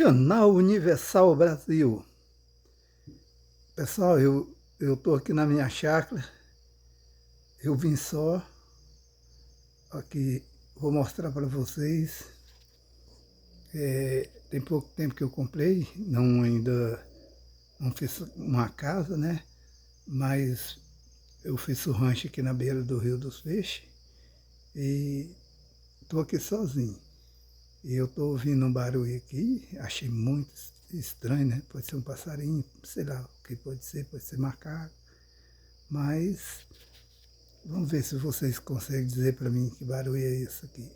Canal Universal Brasil. Pessoal, eu estou aqui na minha chácara. Eu vim só aqui, vou mostrar para vocês. Tem pouco tempo que eu comprei, ainda não fiz uma casa, né? Mas eu fiz o rancho aqui na beira do Rio dos Peixes e estou aqui sozinho. E eu estou ouvindo um barulho aqui, achei muito estranho, né? Pode ser um passarinho, sei lá o que pode ser macaco. Mas vamos ver se vocês conseguem dizer para mim que barulho é esse aqui.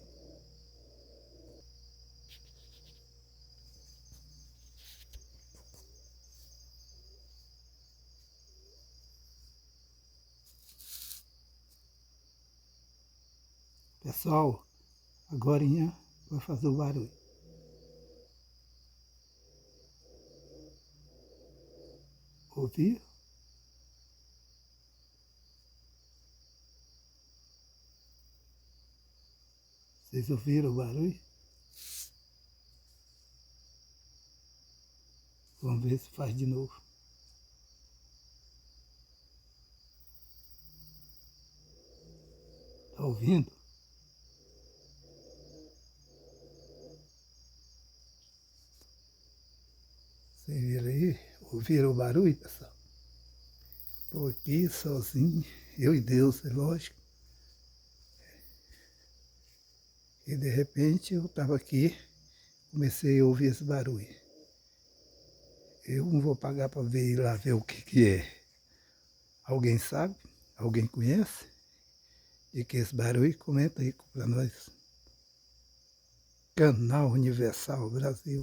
Pessoal, agorinha vai fazer o barulho. Ouviu? Vocês ouviram o barulho? Vamos ver se faz de novo. Tá ouvindo? Vocês viram aí? Ouviram o barulho, pessoal? Estou aqui sozinho, eu e Deus, é lógico. E de repente eu estava aqui, comecei a ouvir esse barulho. Eu não vou pagar para ir lá ver o que é. Alguém sabe? Alguém conhece? E que esse barulho? Comenta aí para nós. Canal Universal Brasil.